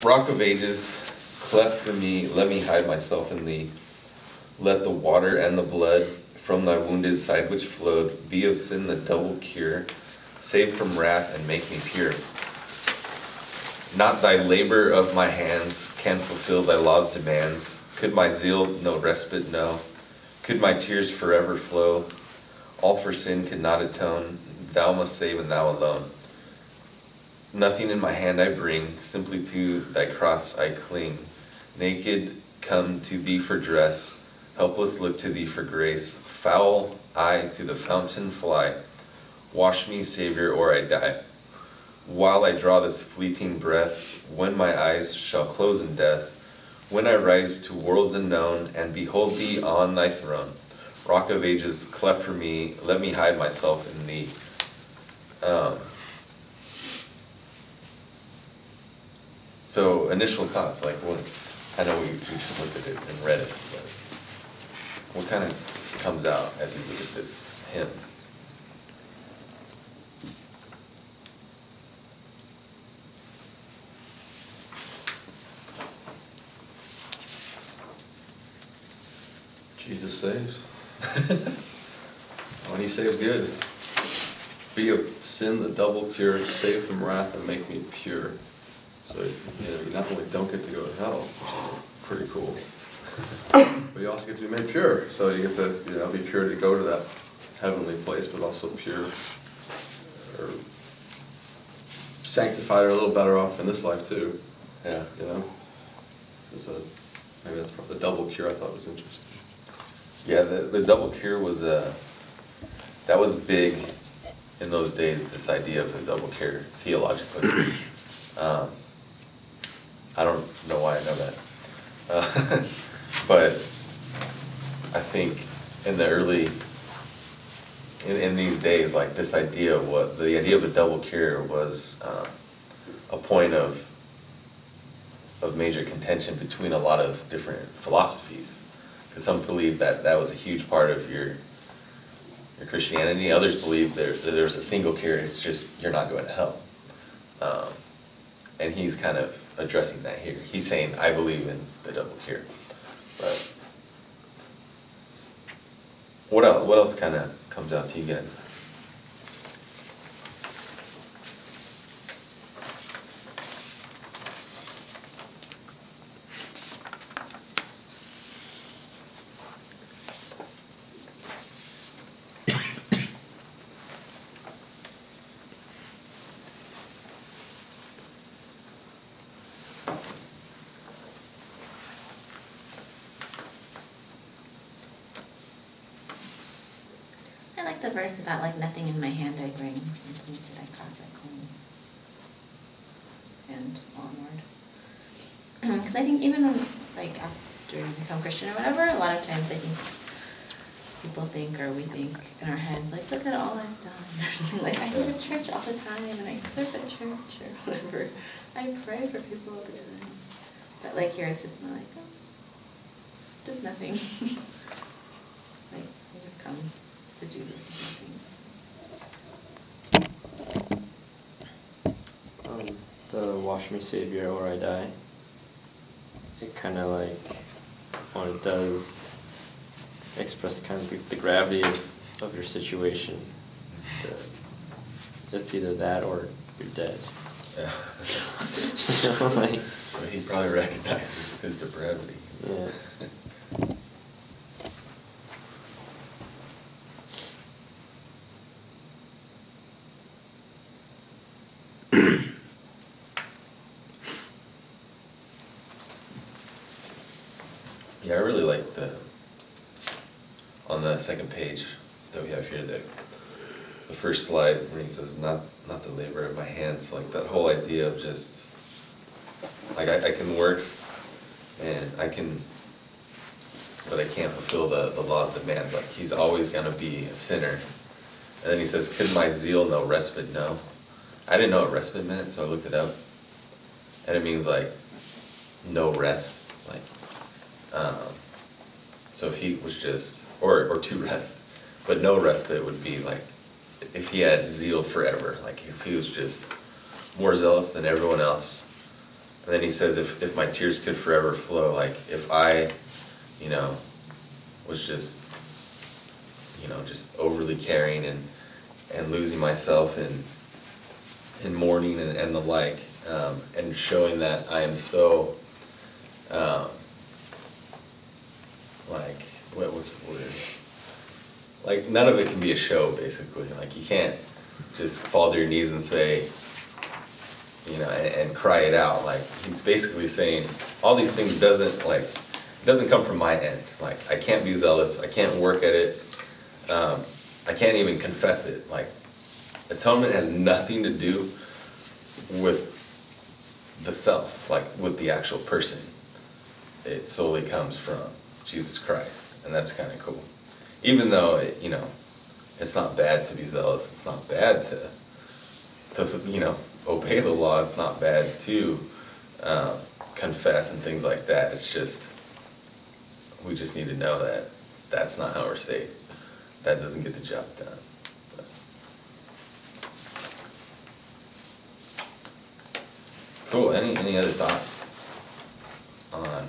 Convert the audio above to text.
Rock of ages, cleft for me, let me hide myself in thee. Let the water and the blood from thy wounded side which flowed be of sin the double cure, save from wrath and make me pure. Not thy labor of my hands can fulfill thy law's demands. Could my zeal no respite know? Could my tears forever flow? All for sin could not atone. Thou must save and thou alone. Nothing in my hand I bring, simply to thy cross I cling. Naked come to thee for dress, helpless look to thee for grace. Foul I to the fountain fly. Wash me, Savior, or I die. While I draw this fleeting breath, when my eyes shall close in death, when I rise to worlds unknown and behold thee on thy throne. Rock of ages, cleft for me, let me hide myself in thee. So initial thoughts, like what, I know we just looked at it and read it, but what kind of comes out as you look at this hymn? Jesus saves. When he saves, good. Be of sin the double cure, save from wrath and make me pure. So you not only don't get to go to hell, which is pretty cool, but you also get to be made pure. So you get to be pure to go to that heavenly place, but also pure or sanctified or a little better off in this life too. Yeah. Maybe that's probably the double cure I thought was interesting. Yeah, the double cure was that was big in those days, this idea of the double cure theologically. I don't know why I know that. But I think in the early, in these days, like this idea of the idea of a double cure was a point of major contention between a lot of different philosophies. Because some believe that was a huge part of your Christianity. Others believe there's a single cure. It's just you're not going to hell. And he's kind of addressing that here. He's saying, I believe in the double cure. But what else kind of comes out to you guys? I like the verse about like nothing in my hand I bring, simply to thy cross I cling. And onward. Because I think even when, like after you become Christian or whatever, a lot of times I think people think, or we think in our heads, like, look at all I've done, or something like, I go to church all the time, and I serve at church, or whatever. I pray for people all the time. But like here, it's just more like, oh, just nothing. Like, you just come to Jesus with nothing. The wash me, Savior, or I die. It kind of like, what it does, express kind of the gravity of your situation. It's either that or you're dead. Yeah. Like, So he probably recognizes his depravity. yeah. Yeah, I really like on the second page that we have here, the first slide where he says, not the labor of my hands, like that whole idea of just, like I can work and but I can't fulfill the law's demands, like he's always gonna be a sinner. And then he says, could my zeal no respite know? I didn't know what respite meant, so I looked it up. And it means like no rest, like so if he was just, or to rest, but no respite would be like if he had zeal forever, like if he was just more zealous than everyone else, And then he says, if my tears could forever flow, like if I, was just, just overly caring and losing myself in mourning and the like, and showing that I am so, like, what was the word? Like, none of it can be a show, basically. Like, you can't just fall to your knees and say, and cry it out. Like, he's basically saying, all these things doesn't come from my end. Like, I can't be zealous, I can't work at it, I can't even confess it. Like, atonement has nothing to do with the self, like with the actual person. It solely comes from Jesus Christ, and that's kind of cool. Even though, it's not bad to be zealous, it's not bad to obey the law, it's not bad to confess and things like that. It's just, we just need to know that that's not how we're saved. That doesn't get the job done. But. Cool, any other thoughts on